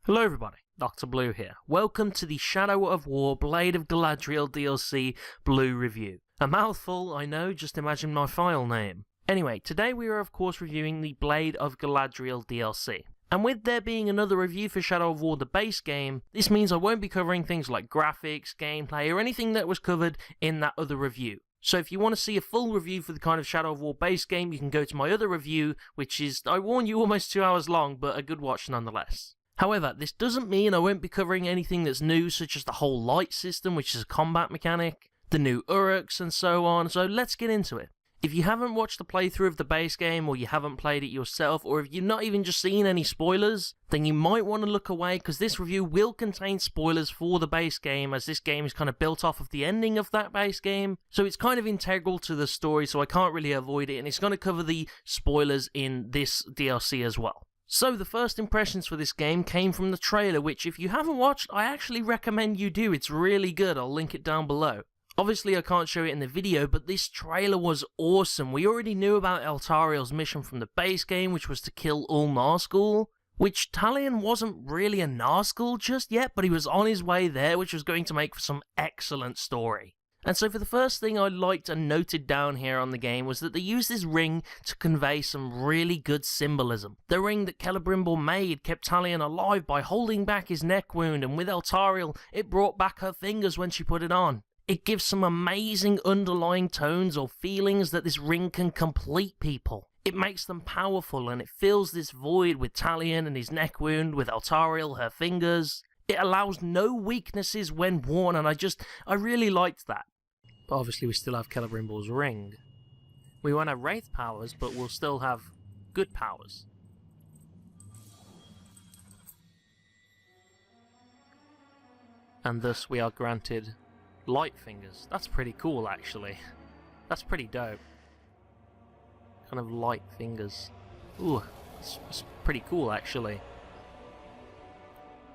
Hello everybody, Dr. Blue here. Welcome to the Shadow of War Blade of Galadriel DLC Blue review. A mouthful, I know, just imagine my file name. Anyway, today we are of course reviewing the Blade of Galadriel DLC. And with there being another review for Shadow of War the base game, this means I won't be covering things like graphics, gameplay, or anything that was covered in that other review. So if you want to see a full review for the kind of Shadow of War base game, you can go to my other review, which is, I warn you, almost 2 hours long, but a good watch nonetheless. However, this doesn't mean I won't be covering anything that's new, such as the whole light system, which is a combat mechanic, the new Uruks, and so on, so let's get into it. If you haven't watched the playthrough of the base game, or you haven't played it yourself, or if you've not even just seen any spoilers, then you might want to look away, because this review will contain spoilers for the base game, as this game is kind of built off of the ending of that base game, so it's kind of integral to the story, so I can't really avoid it, and it's going to cover the spoilers in this DLC as well. So the first impressions for this game came from the trailer, which if you haven't watched, I actually recommend you do. It's really good. I'll link it down below. Obviously I can't show it in the video, but this trailer was awesome. We already knew about Eltariel's mission from the base game, which was to kill all Nazgul, which Talion wasn't really a Nazgul just yet, but he was on his way there, which was going to make for some excellent story. And so for the first thing I liked and noted down here on the game was that they used this ring to convey some really good symbolism. The ring that Celebrimbor made kept Talion alive by holding back his neck wound, and with Eltariel, it brought back her fingers when she put it on. It gives some amazing underlying tones or feelings that this ring can complete people. It makes them powerful, and it fills this void with Talion and his neck wound, with Eltariel, her fingers. It allows no weaknesses when worn, and I really liked that. But obviously we still have Celebrimbor's ring. We won't have Wraith powers, but we'll still have good powers. And thus we are granted light fingers. That's pretty cool, actually. That's pretty dope. Kind of light fingers. Ooh, it's pretty cool, actually.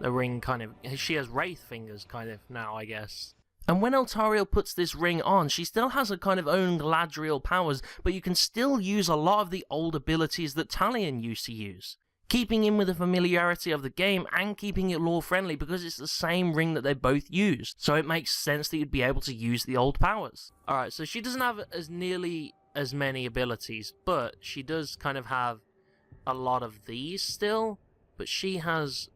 The ring kind of... She has Wraith fingers, kind of, now, I guess. And when Eltariel puts this ring on, she still has her kind of own Galadriel powers, but you can still use a lot of the old abilities that Talion used to use. Keeping in with the familiarity of the game, and keeping it lore-friendly, because it's the same ring that they both used. So it makes sense that you'd be able to use the old powers. Alright, so she doesn't have as nearly as many abilities, but she does kind of have a lot of these still, but she has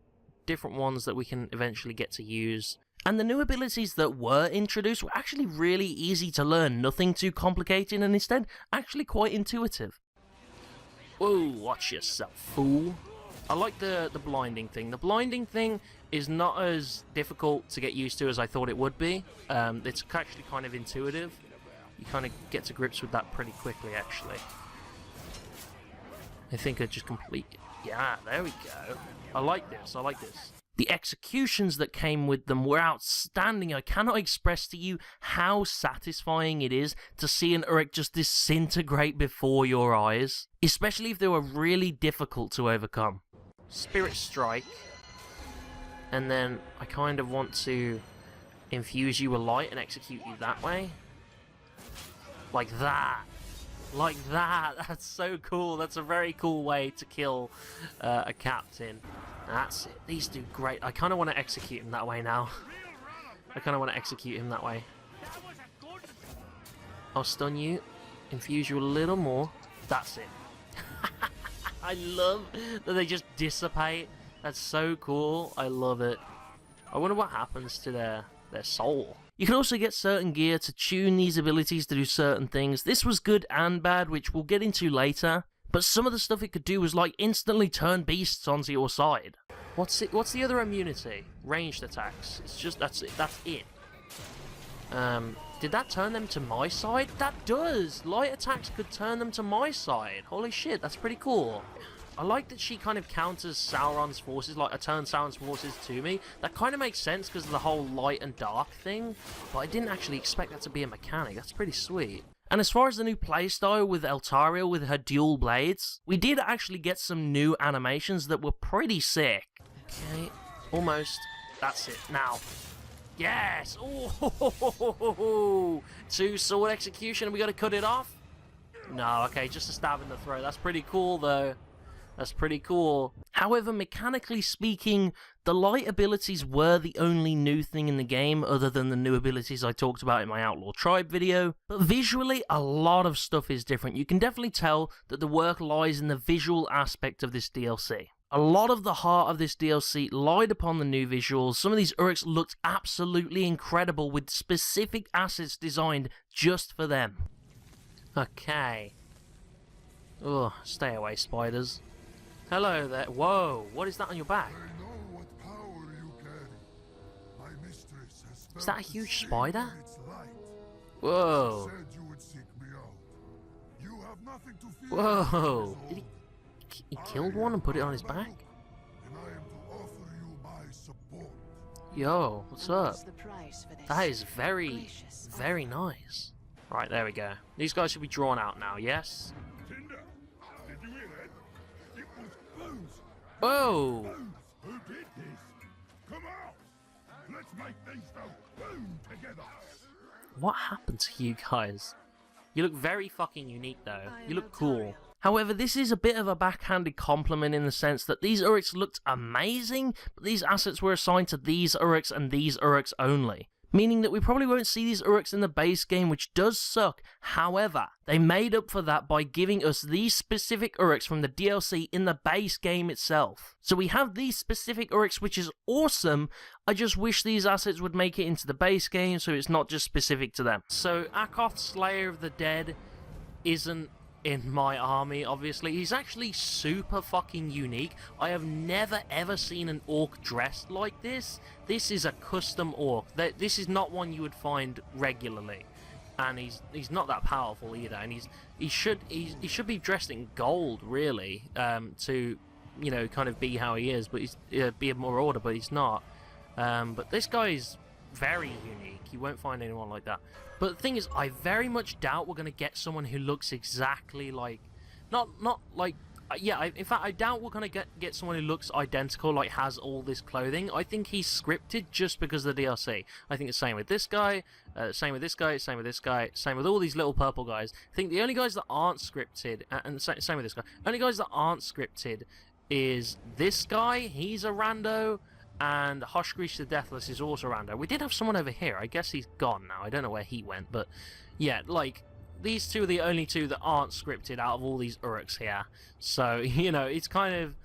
different ones that we can eventually get to use. And the new abilities that were introduced were actually really easy to learn, nothing too complicated, and instead actually quite intuitive. Whoa, watch yourself, fool. I like the blinding thing. The blinding thing is not as difficult to get used to as I thought it would be. It's actually kind of intuitive. You kind of get to grips with that pretty quickly, actually. I think I just complete... Yeah, there we go. I like this, I like this. The executions that came with them were outstanding. I cannot express to you how satisfying it is to see an Uruk just disintegrate before your eyes. Especially if they were really difficult to overcome. Spirit Strike. And then I kind of want to infuse you with light and execute you that way. Like that. Like that. That's so cool. That's a very cool way to kill a captain. That's it. These do great. I kind of want to execute him that way now. I kind of want to execute him that way. I'll stun you. Infuse you a little more. That's it. I love that they just dissipate. That's so cool. I love it. I wonder what happens to their soul. You can also get certain gear to tune these abilities to do certain things. This was good and bad, which we'll get into later. But some of the stuff it could do was like instantly turn beasts onto your side. What's the other immunity? Ranged attacks. It's just that's it. Did that turn them to my side? That does! Light attacks could turn them to my side. Holy shit, that's pretty cool. I like that she kind of counters Sauron's forces, like turns Sauron's forces to me. That kind of makes sense because of the whole light and dark thing, but I didn't actually expect that to be a mechanic. That's pretty sweet. And as far as the new playstyle with Eltariel with her dual blades, we did actually get some new animations that were pretty sick. Okay, almost. That's it. Now. Yes! Oh, 2 sword execution. We got to cut it off? No, okay, just a stab in the throat. That's pretty cool, though. That's pretty cool. However, mechanically speaking, the light abilities were the only new thing in the game other than the new abilities I talked about in my Outlaw Tribe video. But visually, a lot of stuff is different. You can definitely tell that the work lies in the visual aspect of this DLC. A lot of the heart of this DLC lied upon the new visuals. Some of these Uruks looked absolutely incredible with specific assets designed just for them. Okay. Ugh, stay away, spiders. Hello there. Whoa, what is that on your back? I know what power you carry. My mistress has Is that a huge spider? its light. Whoa. Said you would seek me out. You have nothing to fear. Whoa. Did he killed one and put it on his back? And I am to offer you my support. Yo, what's up? The price for this? That is very, very nice. Right, there we go. These guys should be drawn out now, yes? Tinder, did you hear that? It was Bones. Whoa! Bones, who did this? Come out. Let's make things go boom together. What happened to you guys? You look very fucking unique though. You look cool. However, this is a bit of a backhanded compliment in the sense that these Uruks looked amazing, but these assets were assigned to these Uruks and these Uruks only. Meaning that we probably won't see these Uruks in the base game, which does suck. However, they made up for that by giving us these specific Uruks from the DLC in the base game itself. So we have these specific Uruks, which is awesome. I just wish these assets would make it into the base game so it's not just specific to them. So Akoth, Slayer of the Dead, isn't in my army, obviously. He's actually super fucking unique. I have never ever seen an orc dressed like this. This is a custom orc. This is not one you would find regularly, and he's not that powerful either. And he should be dressed in gold really, to, you know, kind of be how he is, but he's be of more order. But he's not. But this guy is very unique. You won't find anyone like that. But the thing is, I very much doubt we're going to get someone who looks exactly like... Not like... Yeah, in fact, I doubt we're going to get someone who looks identical, like has all this clothing. I think he's scripted just because of the DLC. I think the same with this guy, same with this guy, same with this guy, same with all these little purple guys. I think the only guys that aren't scripted, and same with this guy, only guys that aren't scripted is this guy, he's a rando, and Hoshgrish the Deathless is also rando. We did have someone over here. I guess he's gone now. I don't know where he went, but yeah, like, these two are the only two that aren't scripted out of all these Uruks here. So, you know, it's kind of...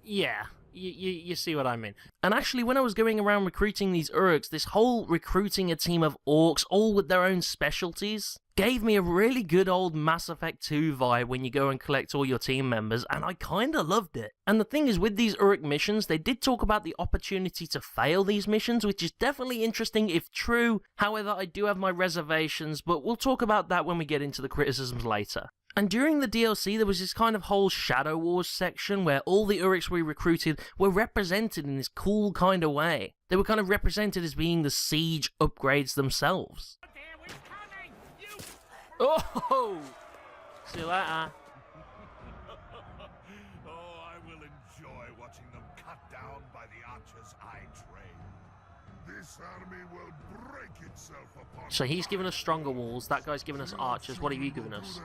Yeah, you see what I mean. And actually, when I was going around recruiting these Uruks, this whole recruiting a team of orcs, all with their own specialties, gave me a really good old Mass Effect 2 vibe when you go and collect all your team members, and I kinda loved it. And the thing is, with these Uruk missions, they did talk about the opportunity to fail these missions, which is definitely interesting if true. However, I do have my reservations, but we'll talk about that when we get into the criticisms later. And during the DLC, there was this kind of whole Shadow Wars section where all the Uruks we recruited were represented in this cool kind of way. They were kind of represented as being the siege upgrades themselves. Oh! See you later. Oh, I will enjoy watching them cut down by the archers I train. This army will break itself upon... So he's given us stronger walls, that guy's given us archers, what have you given us?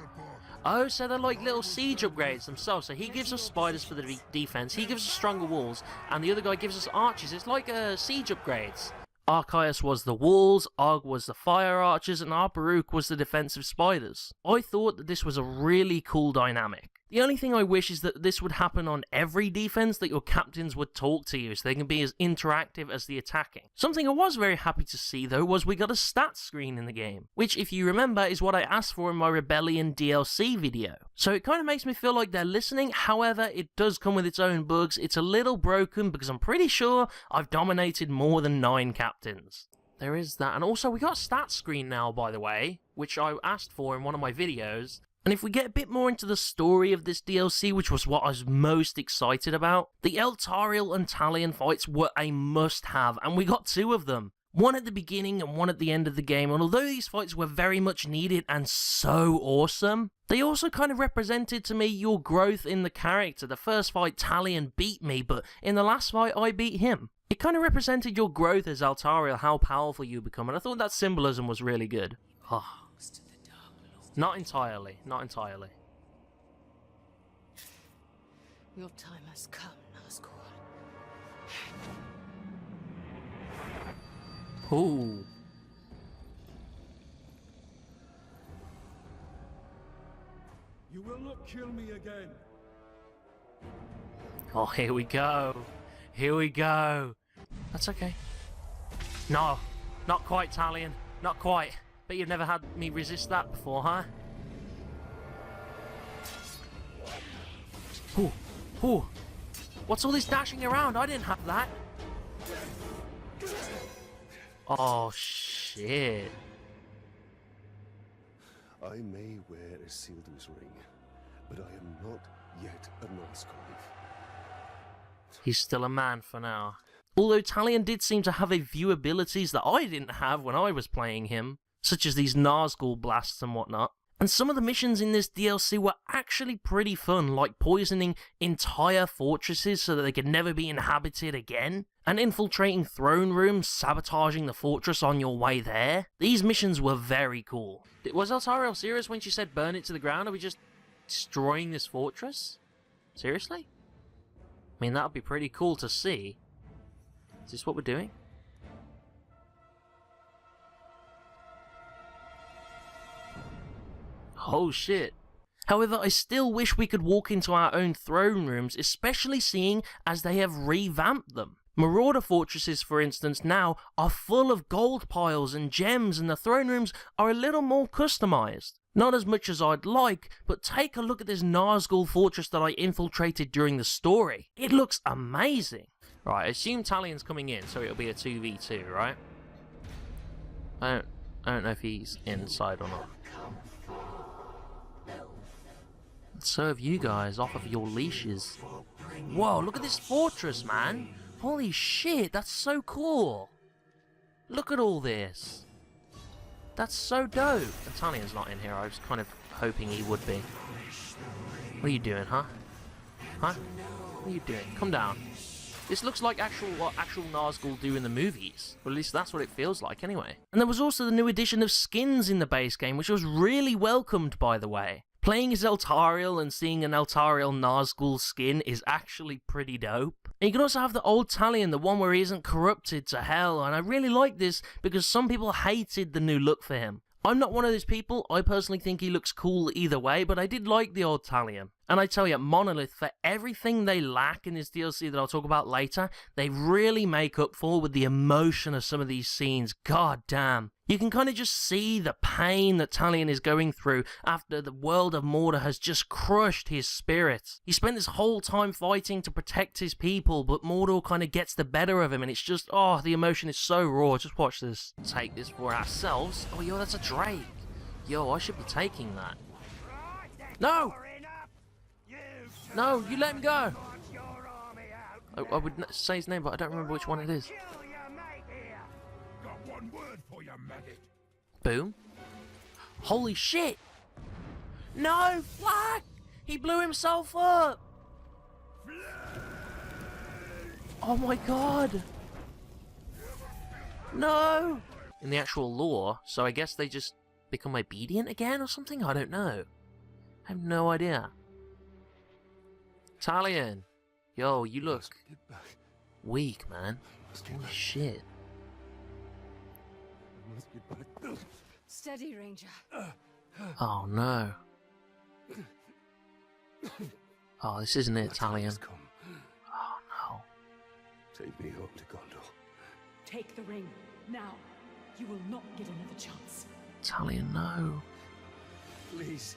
Oh, so they're like little siege upgrades themselves. So he gives us spiders for the defense, he gives us stronger walls, and the other guy gives us archers. It's like siege upgrades. Archias was the walls, Og was the fire archers, and Arbaruk was the defensive spiders. I thought that this was a really cool dynamic. The only thing I wish is that this would happen on every defense, that your captains would talk to you so they can be as interactive as the attacking. Something I was very happy to see though was we got a stats screen in the game, which if you remember is what I asked for in my Rebellion DLC video. So it kind of makes me feel like they're listening. However, it does come with its own bugs. It's a little broken because I'm pretty sure I've dominated more than 9 captains. There is that. And also we got a stats screen now, by the way, which I asked for in one of my videos. And if we get a bit more into the story of this DLC, which was what I was most excited about, the Eltariel and Talion fights were a must-have, and we got 2 of them. One at the beginning and one at the end of the game, and although these fights were very much needed and so awesome, they also kind of represented to me your growth in the character. The first fight, Talion beat me, but in the last fight, I beat him. It kind of represented your growth as Eltariel, how powerful you become, and I thought that symbolism was really good. Oh. Not entirely, not entirely. Your time has come, Nazgul. Ooh. You will not kill me again. Oh, here we go. Here we go. That's okay. No, not quite, Talion. Not quite. Bet you've never had me resist that before, huh? Ooh, ooh. What's all this dashing around? I didn't have that. Oh, shit. I may wear Isildur's ring, but I am not yet a Nazgul. He's still a man for now. Although Talion did seem to have a few abilities that I didn't have when I was playing him, such as these Nazgul blasts and whatnot. And some of the missions in this DLC were actually pretty fun, like poisoning entire fortresses so that they could never be inhabited again, and infiltrating throne rooms, sabotaging the fortress on your way there. These missions were very cool. Was Eltariel serious when she said burn it to the ground? Are we just destroying this fortress? Seriously? I mean, that would be pretty cool to see. Is this what we're doing? Oh shit. However, I still wish we could walk into our own throne rooms, especially seeing as they have revamped them. Marauder fortresses, for instance, now are full of gold piles and gems, and the throne rooms are a little more customized. Not as much as I'd like, but take a look at this Nazgul fortress that I infiltrated during the story. It looks amazing. Right, I assume Talion's coming in, so it'll be a 2v2, right? I don't know if he's inside or not. Serve you guys off of your leashes. Whoa, look at this fortress, man. Holy shit, that's so cool. Look at all this. That's so dope. Talion's not in here. I was kind of hoping he would be. What are you doing, huh? Huh? What are you doing? Come down. This looks like what actual Nazgul do in the movies. Or at least that's what it feels like anyway. And there was also the new addition of skins in the base game, which was really welcomed, by the way. Playing as Eltariel and seeing an Eltariel Nazgul skin is actually pretty dope. And you can also have the old Talion, the one where he isn't corrupted to hell, and I really like this because some people hated the new look for him. I'm not one of those people. I personally think he looks cool either way, but I did like the old Talion. And I tell you, Monolith, for everything they lack in this DLC that I'll talk about later, they really make up for with the emotion of some of these scenes. God damn. You can kind of just see the pain that Talion is going through after the world of Mordor has just crushed his spirit. He spent this whole time fighting to protect his people, but Mordor kind of gets the better of him, and it's just, oh, the emotion is so raw. Just watch this. Take this for ourselves. Oh, yo, that's a Drake. Yo, I should be taking that. No! No, you let him go! I would say his name, but I don't remember which one it is. Got one word for you, maggot. Boom. Holy shit! No! Fuck! He blew himself up! Oh my god! No! In the actual lore, so I guess they just become obedient again or something? I don't know. I have no idea. Talion! Yo, you look weak, man. Holy shit. Steady, Ranger. Oh no. Oh, this isn't it, Talion. Oh no. Take me home to Gondor. Take the ring, now. You will not get another chance. Talion, no. Please,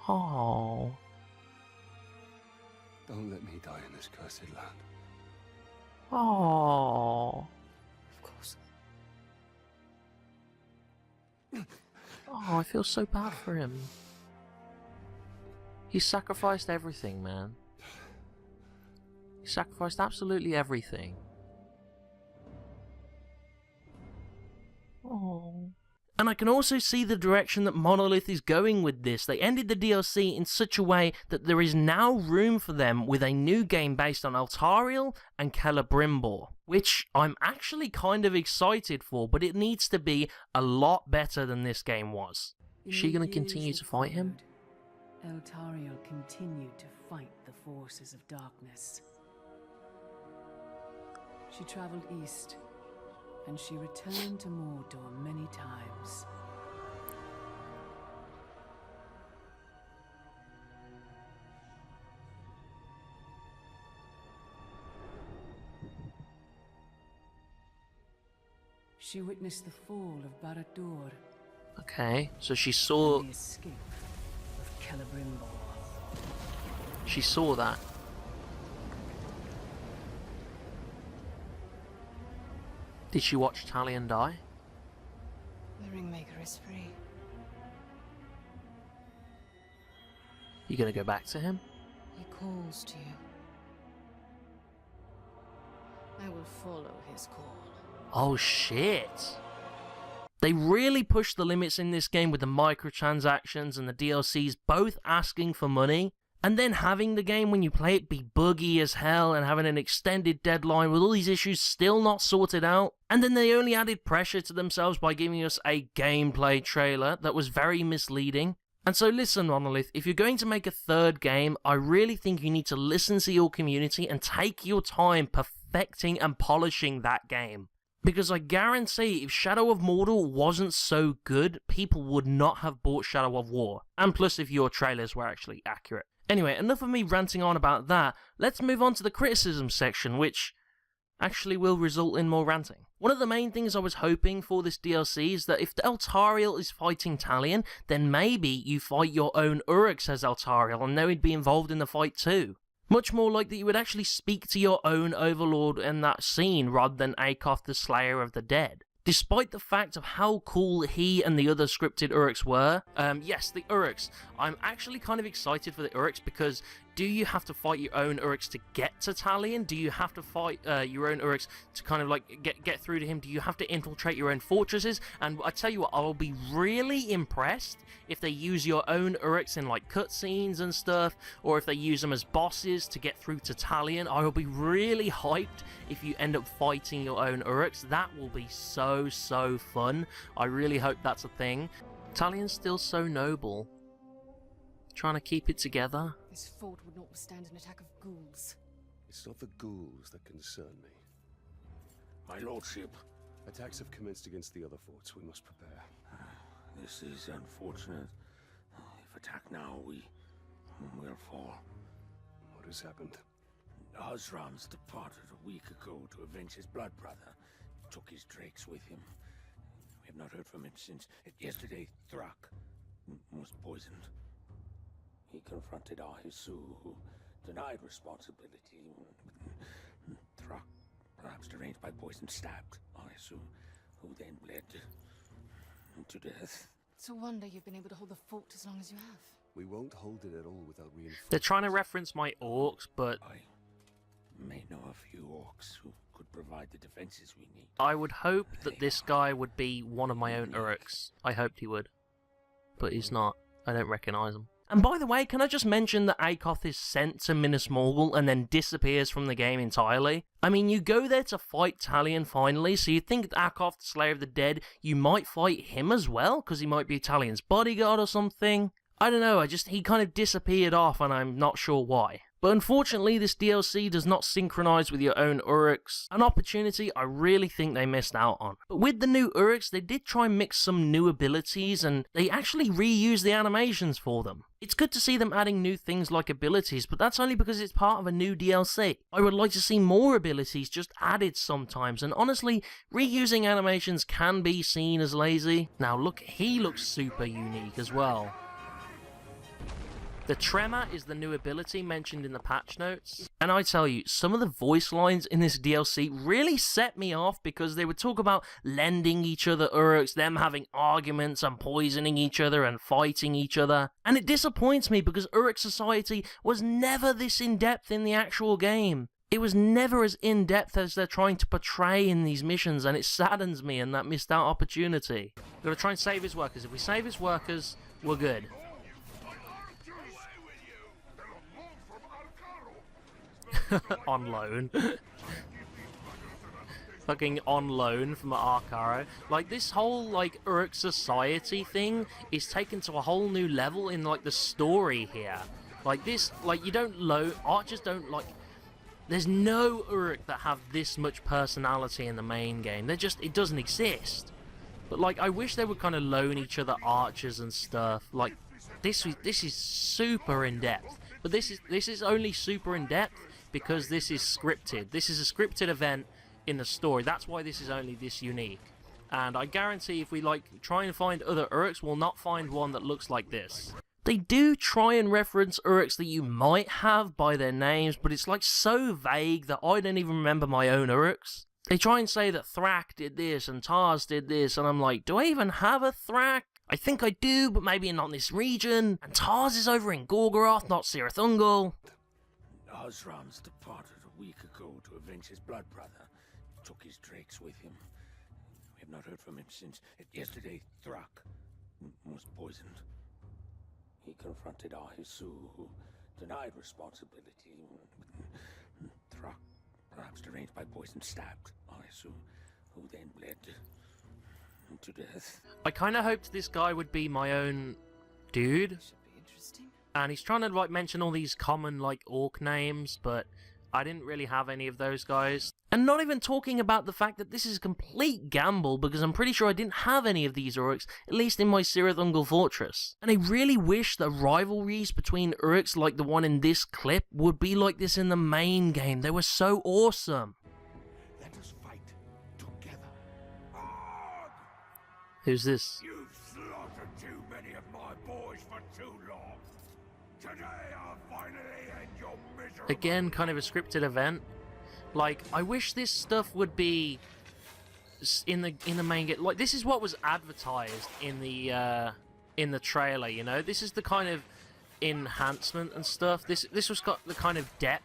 Oh. don't let me die in this cursed land. Oh. Of course. Oh, I feel so bad for him. He sacrificed everything, man. He sacrificed absolutely everything. Oh. And I can also see the direction that Monolith is going with this. They ended the DLC in such a way that there is now room for them with a new game based on Eltariel and Celebrimbor, which I'm actually kind of excited for, but it needs to be a lot better than this game was. Is she going to continue to fight him? Eltariel continued to fight the forces of darkness. She traveled east, and she returned to Mordor many times. She witnessed the fall of Barad-dûr, Okay, so she saw... and the escape of Celebrimbor. She saw that. Did she watch Talion die? The Ringmaker is free. You gonna go back to him? He calls to you. I will follow his call. Oh shit! They really pushed the limits in this game with the microtransactions and the DLCs both asking for money, and then having the game when you play it be buggy as hell and having an extended deadline with all these issues still not sorted out. And then they only added pressure to themselves by giving us a gameplay trailer that was very misleading. And so listen, Monolith, if you're going to make a third game, I really think you need to listen to your community and take your time perfecting and polishing that game. Because I guarantee if Shadow of Mordor wasn't so good, people would not have bought Shadow of War. And plus if your trailers were actually accurate. Anyway, enough of me ranting on about that. Let's move on to the criticism section, which actually will result in more ranting. One of the main things I was hoping for this DLC is that if Eltariel is fighting Talion, then maybe you fight your own Uruks as Eltariel and know he'd be involved in the fight too. Much more like that you would actually speak to your own overlord in that scene rather than Akoth the Slayer of the Dead. Despite the fact of how cool he and the other scripted Uruks were, yes, the Uruks. I'm actually kind of excited for the Uruks because do you have to fight your own Uruks to get to Talion? Do you have to fight your own Uruks to kind of like get through to him? Do you have to infiltrate your own fortresses? And I tell you what, I will be really impressed if they use your own Uruks in like cutscenes and stuff, or if they use them as bosses to get through to Talion. I will be really hyped if you end up fighting your own Uruks. That will be so fun. I really hope that's a thing. Talion's still so noble. Trying to keep it together. This fort would not withstand an attack of ghouls. It's not the ghouls that concern me. My lordship, Attacks have commenced against the other forts. We must prepare. this is unfortunate. If attacked now, we will fall. What has happened? Osram's departed a week ago to avenge his blood brother. Took his drakes with him. We have not heard from him since yesterday. Thrak was poisoned. He confronted Ahisu, who denied responsibility. Thrak, perhaps deranged by poison, stabbed Ahisu, who then bled to death. It's a wonder you've been able to hold the fort as long as you have. We won't hold it at all without reinforcements. They're trying to reference my orcs, but I may know a few orcs who could provide the defenses we need. I would hope that this guy would be one of my own Uruks. I hoped he would. But he's not. I don't recognise him. And by the way, can I just mention that Akoth is sent to Minas Morgul and then disappears from the game entirely? I mean, you go there to fight Talion finally, so you'd think that Akoth, the Slayer of the Dead, you might fight him as well, because he might be Talion's bodyguard or something. I don't know, he kind of disappeared off and I'm not sure why. But unfortunately, this DLC does not synchronize with your own Uruks, an opportunity I really think they missed out on. But with the new Uruks, they did try and mix some new abilities, and they actually reused the animations for them. It's good to see them adding new things like abilities, but that's only because it's part of a new DLC. I would like to see more abilities just added sometimes, and honestly, reusing animations can be seen as lazy. Now look, he looks super unique as well. The Tremor is the new ability mentioned in the patch notes, and I tell you, some of the voice lines in this DLC really set me off because they would talk about lending each other Uruks, them having arguments and poisoning each other and fighting each other, and it disappoints me because Uruk society was never this in-depth in the actual game. It was never as in-depth as they're trying to portray in these missions, and it saddens me in that missed out opportunity. We've got to try and save his workers. If we save his workers, we're good. On On loan. fucking on loan from Arcaro. Like, this whole, like, Uruk society thing is taken to a whole new level in, like, the story here. Like, this, like, you don't loan, archers don't, like, there's no Uruk that have this much personality in the main game. They're just, it doesn't exist. But, like, I wish they would kind of loan each other archers and stuff. Like, this is super in-depth. But this is only super in-depth because this is scripted. This is a scripted event in the story. That's why this is only this unique. And I guarantee if we, like, try and find other Uruks, we'll not find one that looks like this. They do try and reference Uruks that you might have by their names, but it's, like, so vague that I don't even remember my own Uruks. They try and say that Thrak did this and Tars did this, and I'm like, do I even have a Thrak? I think I do, but maybe not in this region. And Tars is over in Gorgoroth, not Cirith Ungol. Osram's departed a week ago to avenge his blood brother. He took his drakes with him. We have not heard from him since yesterday. Thrak was poisoned. He confronted Ahisu, who denied responsibility. Thrak, perhaps deranged by poison, stabbed Ahisu, who then bled to death. I kind of hoped this guy would be my own dude. Should be interesting. And he's trying to, like, mention all these common, like, orc names, but I didn't really have any of those guys. And not even talking about the fact that this is a complete gamble, because I'm pretty sure I didn't have any of these Uruks, at least in my Cirith Ungol fortress. And I really wish the rivalries between Uruks, like the one in this clip, would be like this in the main game. They were so awesome. Let us fight together. Arg! Who's this? You've slaughtered too many of my boys for too long. Today I'll finally end your miserable... Again, kind of a scripted event. Like, I wish this stuff would be in the main game. Like, this is what was advertised in the trailer, you know? This is the kind of enhancement and stuff. This was got the kind of depth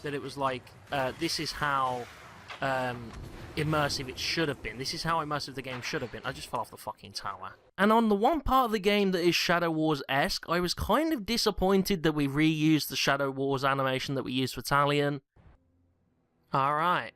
that it was like, this is how immersive it should have been. This is how immersive the game should have been. I just fell off the fucking tower. And on the one part of the game that is Shadow Wars-esque, I was kind of disappointed that we reused the Shadow Wars animation that we used for Talion. Alright.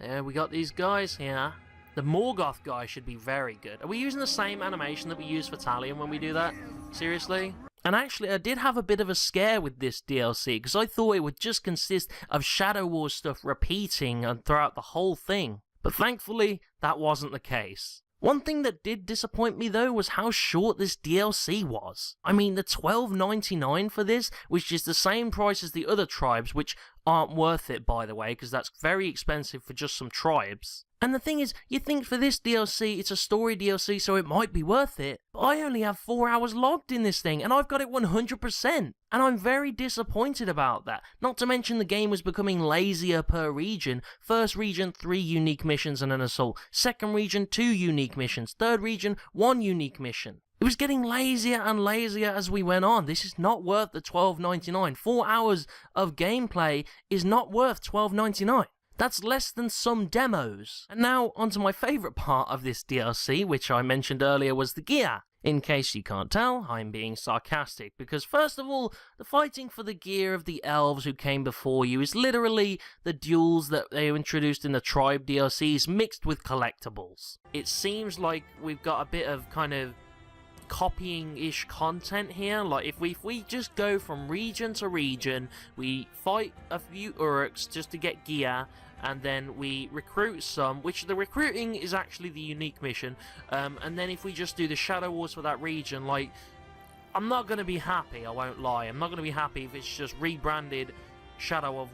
There we got these guys here. The Morgoth guy should be very good. Are we using the same animation that we use for Talion when we do that? Seriously? And actually, I did have a bit of a scare with this DLC, because I thought it would just consist of Shadow Wars stuff repeating and throughout the whole thing. But thankfully, that wasn't the case. One thing that did disappoint me though was how short this DLC was. I mean, the $12.99 for this, which is the same price as the other tribes, which aren't worth it by the way, because that's very expensive for just some tribes. And the thing is, you think for this DLC, it's a story DLC, so it might be worth it. But I only have 4 hours logged in this thing, and I've got it 100%. And I'm very disappointed about that. Not to mention the game was becoming lazier per region. First region, 3 unique missions and an assault. Second region, 2 unique missions. Third region, 1 unique mission. It was getting lazier and lazier as we went on. This is not worth the $12.99. 4 hours of gameplay is not worth $12.99. That's less than some demos. And now, onto my favourite part of this DLC, which I mentioned earlier was the gear. In case you can't tell, I'm being sarcastic, because first of all, the fighting for the gear of the elves who came before you is literally the duels that they introduced in the Tribe DLCs mixed with collectibles. It seems like we've got a bit of kind of copying-ish content here. Like, if we just go from region to region, we fight a few Uruks just to get gear, and then we recruit some, which the recruiting is actually the unique mission, and then if we just do the Shadow Wars for that region, like, I'm not going to be happy, I won't lie. I'm not going to be happy if it's just rebranded Shadow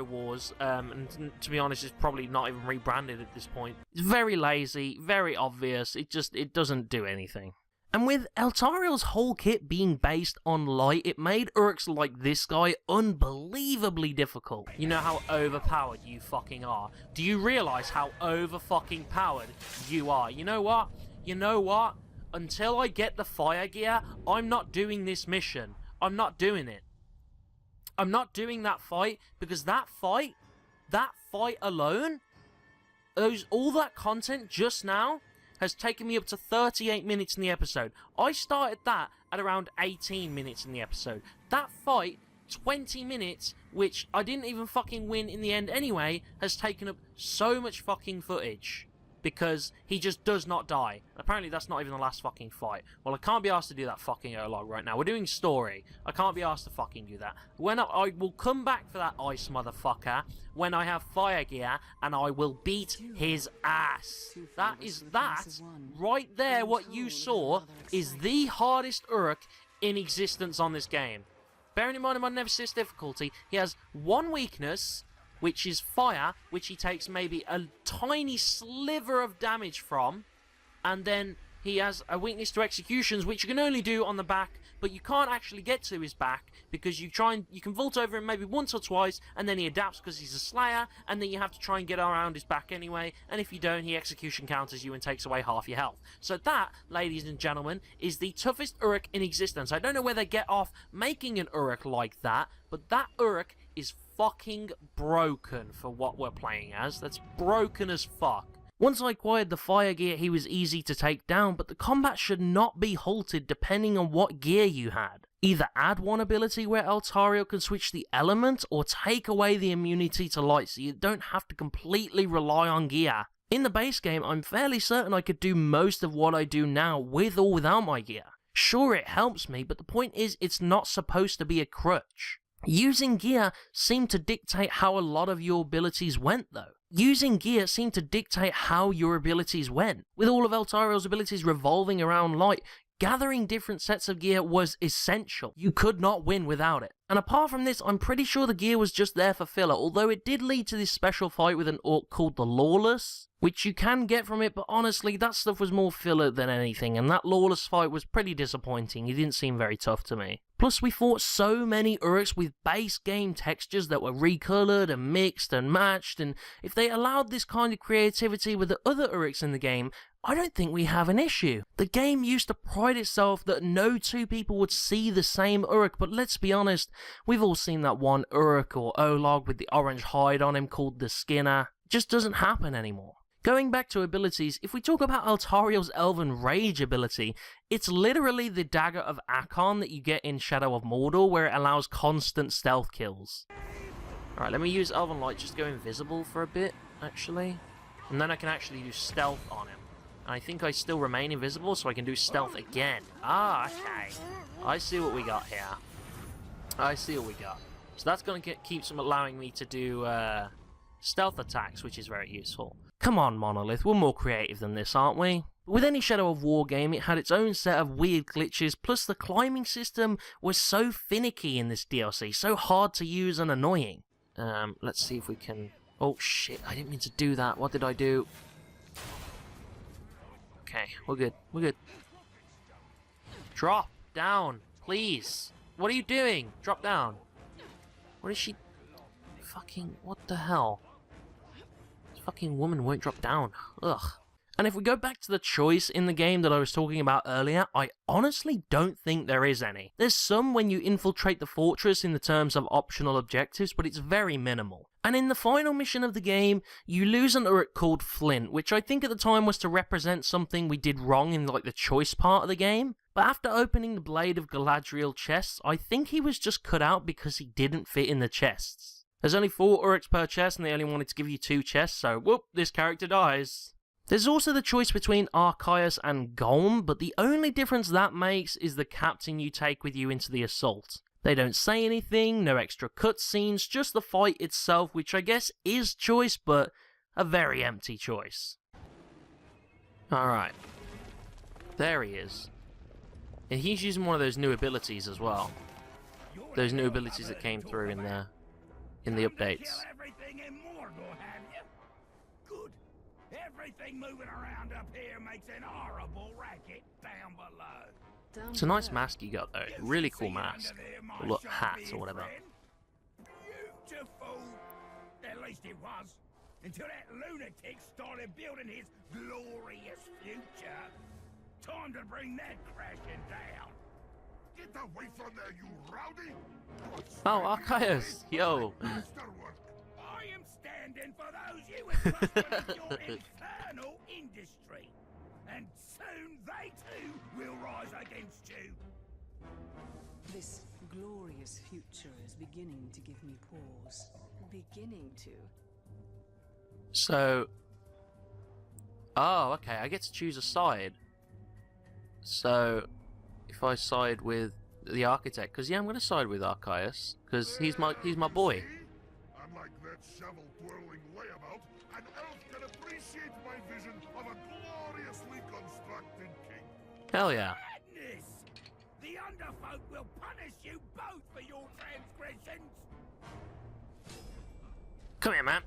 Wars, and to be honest, it's probably not even rebranded at this point. It's very lazy, very obvious, it doesn't do anything. And with Eltariel's whole kit being based on light, it made Uruks like this guy unbelievably difficult. You know how overpowered you fucking are. Do you realise how over-fucking-powered you are? You know what? You know what? Until I get the fire gear, I'm not doing this mission. I'm not doing it. I'm not doing that fight, because that fight alone, all that content just now, has taken me up to 38 minutes in the episode. I started that at around 18 minutes in the episode. That fight 20 minutes, which I didn't even fucking win in the end anyway, has taken up so much fucking footage. Because he just does not die. Apparently that's not even the last fucking fight. Well, I can't be asked to do that fucking epilogue right now. We're doing story. I can't be asked to fucking do that. When I will come back for that ice motherfucker when I have fire gear, and I will beat his ass. That right there, what you saw, is the hardest Uruk in existence on this game. Bearing in mind my Nemesis difficulty, he has one weakness, which is fire, which he takes maybe a tiny sliver of damage from, and then he has a weakness to executions, which you can only do on the back, but you can't actually get to his back, because you can vault over him maybe once or twice, and then he adapts because he's a slayer, and then you have to try and get around his back anyway, and if you don't, he execution counters you and takes away half your health. So that, ladies and gentlemen, is the toughest Uruk in existence. I don't know where they get off making an Uruk like that, but that Uruk is fucking broken for what we're playing as. That's broken as fuck. Once I acquired the fire gear, he was easy to take down, but the combat should not be halted depending on what gear you had. Either add one ability where Eltariel can switch the element, or take away the immunity to light so you don't have to completely rely on gear. In the base game, I'm fairly certain I could do most of what I do now with or without my gear. Sure, it helps me, but the point is it's not supposed to be a crutch. Using gear seemed to dictate how a lot of your abilities went, though. Using gear seemed to dictate how your abilities went. With all of Eltariel's abilities revolving around light, gathering different sets of gear was essential. You could not win without it. And apart from this, I'm pretty sure the gear was just there for filler, although it did lead to this special fight with an orc called the Lawless, which you can get from it, but honestly, that stuff was more filler than anything, and that Lawless fight was pretty disappointing. He didn't seem very tough to me. Plus, we fought so many Uruks with base game textures that were recolored and mixed and matched, and if they allowed this kind of creativity with the other Uruks in the game, I don't think we have an issue. The game used to pride itself that no two people would see the same Uruk, but let's be honest, we've all seen that one Uruk or Olog with the orange hide on him called the Skinner. It just doesn't happen anymore. Going back to abilities, if we talk about Eltariel's Elven Rage ability, it's literally the Dagger of Akon that you get in Shadow of Mordor, where it allows constant stealth kills. Alright, let me use Elven Light just to go invisible for a bit, actually. And then I can actually do stealth on him. And I think I still remain invisible, so I can do stealth again. Ah, okay. I see what we got here. I see what we got. So that's going to keep allowing me to do stealth attacks, which is very useful. Come on, Monolith, we're more creative than this, aren't we? With any Shadow of War game, it had its own set of weird glitches, plus the climbing system was so finicky in this DLC, so hard to use and annoying. Let's see if we can... Oh shit, I didn't mean to do that. What did I do? Okay, we're good, we're good. Drop down, please. What are you doing? Drop down. What is she... Fucking... What the hell? This fucking woman won't drop down. Ugh. And if we go back to the choice in the game that I was talking about earlier, I honestly don't think there is any. There's some when you infiltrate the fortress in the terms of optional objectives, but it's very minimal. And in the final mission of the game, you lose an Uruk called Flint, which I think at the time was to represent something we did wrong in like the choice part of the game. But after opening the Blade of Galadriel chests, I think he was just cut out because he didn't fit in the chests. There's only 4 Uruks per chest and they only wanted to give you 2 chests, so whoop, this character dies. There's also the choice between Archias and Golm, but the only difference that makes is the captain you take with you into the assault. They don't say anything, no extra cutscenes, just the fight itself, which I guess is choice, but a very empty choice. Alright. There he is. And he's using one of those new abilities as well. Those new abilities that came through in the updates. Everything moving around up here makes an horrible racket down below. It's a nice mask you got though. Really cool mask. Or look, hat or whatever. Beautiful. At least it was. Until that lunatic started building his glorious future. Time to bring that crashing down. Get away from there, you rowdy! Oh, Archias! Yo! I am standing for those you entrusted your infernal industry. And soon they too will rise against you. This glorious future is beginning to give me pause. Beginning to? So... Oh, okay, I get to choose a side. So, if I side with the architect, because yeah, I'm going to side with Archias, because he's my boy. Unlike that shovel-twirling layabout, an elf can appreciate my vision of a gloriously constructed king. Hell yeah. Madness! The Underfolk will punish you both for your transgressions! Come here, man.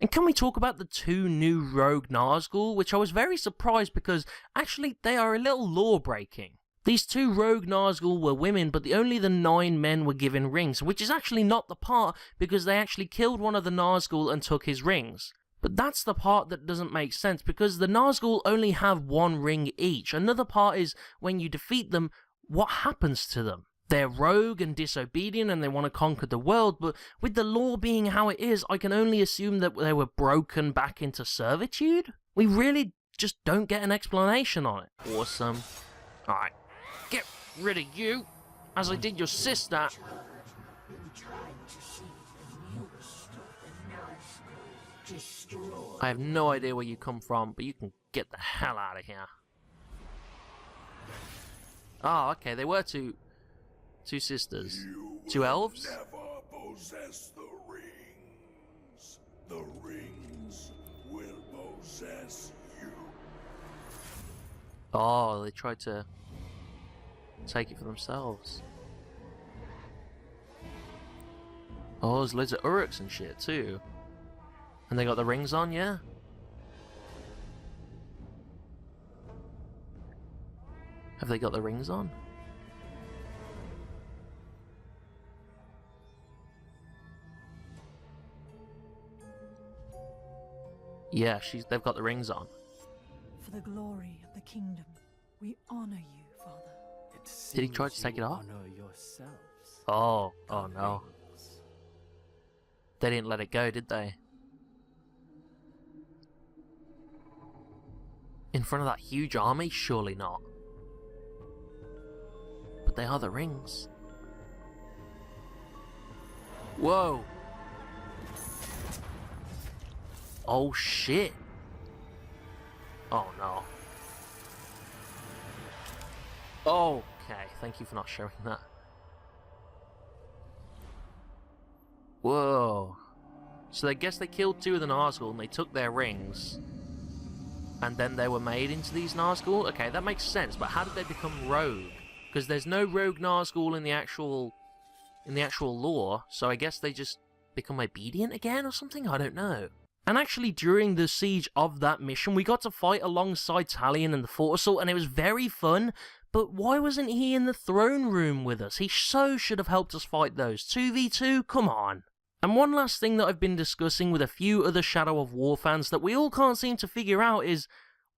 And can we talk about the 2 new rogue Nazgul, which I was very surprised because actually they are a little law-breaking. These 2 rogue Nazgul were women, but only the 9 men were given rings, which is actually not the part because they actually killed one of the Nazgul and took his rings. But that's the part that doesn't make sense because the Nazgul only have 1 ring each. Another part is when you defeat them, what happens to them? They're rogue and disobedient and they want to conquer the world, but with the law being how it is, I can only assume that they were broken back into servitude? We really just don't get an explanation on it. Awesome. Alright, get rid of you, as I did your sister. I have no idea where you come from, but you can get the hell out of here. Oh, okay, they were two sisters. 2 elves? Never possess the rings. The rings will possess you. Oh, they tried to take it for themselves. Oh, there's loads of Uruks and shit too. And they got the rings on, yeah? Have they got the rings on? Yeah, they've got the rings on. For the glory of the kingdom, we honor you, Father. Did he try to take it off? Honor yourselves. Oh no. They didn't let it go, did they? In front of that huge army? Surely not. But they are the rings. Whoa! Oh shit! Oh no. Okay, thank you for not showing that. Whoa. So I guess they killed 2 of the Nazgul and they took their rings. And then they were made into these Nazgul? Okay, that makes sense, but how did they become rogue? Because there's no rogue Nazgul in the actual lore, so I guess they just become obedient again or something? I don't know. And actually, during the siege of that mission, we got to fight alongside Talion and the Fort Assault, and it was very fun, but why wasn't he in the throne room with us? He so should have helped us fight those. 2v2? Come on. And one last thing that I've been discussing with a few other Shadow of War fans that we all can't seem to figure out is,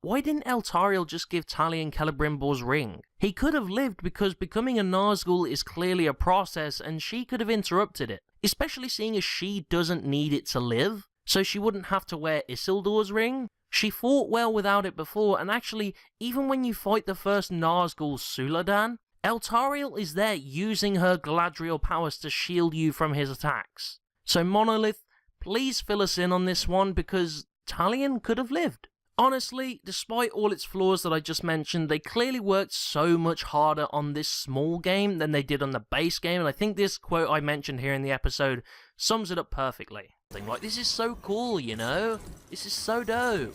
why didn't Eltariel just give Talion Celebrimbor's ring? He could have lived because becoming a Nazgul is clearly a process and she could have interrupted it, especially seeing as she doesn't need it to live, so she wouldn't have to wear Isildur's ring. She fought well without it before, and actually, even when you fight the first Nazgul Suladan, Eltariel is there using her Galadriel powers to shield you from his attacks. So Monolith, please fill us in on this one because Talion could have lived. Honestly, despite all its flaws that I just mentioned, they clearly worked so much harder on this small game than they did on the base game, and I think this quote I mentioned here in the episode sums it up perfectly. Like, this is so cool, you know? This is so dope.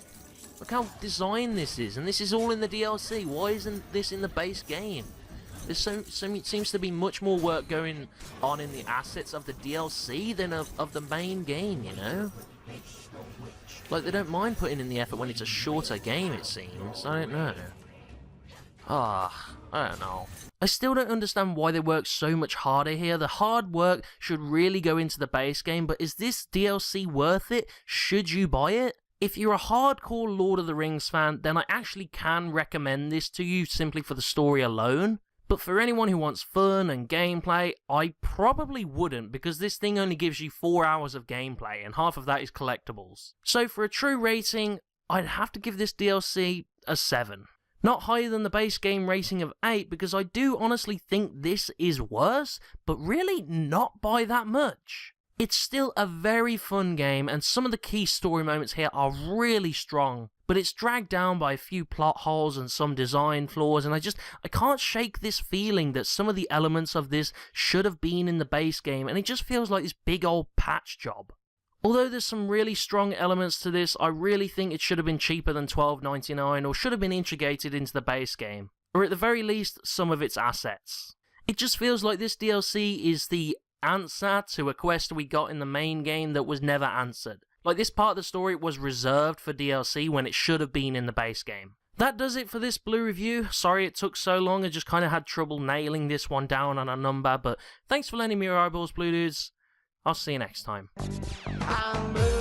Look how designed this is, and this is all in the DLC. Why isn't this in the base game? There's seems to be much more work going on in the assets of the DLC than of the main game, you know? Like, they don't mind putting in the effort when it's a shorter game, it seems. I don't know. I don't know. I still don't understand why they work so much harder here. The hard work should really go into the base game, but is this DLC worth it? Should you buy it? If you're a hardcore Lord of the Rings fan, then I actually can recommend this to you simply for the story alone. But for anyone who wants fun and gameplay, I probably wouldn't, because this thing only gives you 4 hours of gameplay, and half of that is collectibles. So for a true rating, I'd have to give this DLC a 7. Not higher than the base game rating of 8, because I do honestly think this is worse, but really not by that much. It's still a very fun game, and some of the key story moments here are really strong, but it's dragged down by a few plot holes and some design flaws, and I can't shake this feeling that some of the elements of this should have been in the base game, and it just feels like this big old patch job. Although there's some really strong elements to this, I really think it should have been cheaper than $12.99 or should have been integrated into the base game, or at the very least, some of its assets. It just feels like this DLC is the answer to a quest we got in the main game that was never answered. Like, this part of the story was reserved for DLC when it should have been in the base game. That does it for this Blue review. Sorry it took so long, I just kind of had trouble nailing this one down on a number, but thanks for lending me your eyeballs, Blue Dudes. I'll see you next time. I'm blue.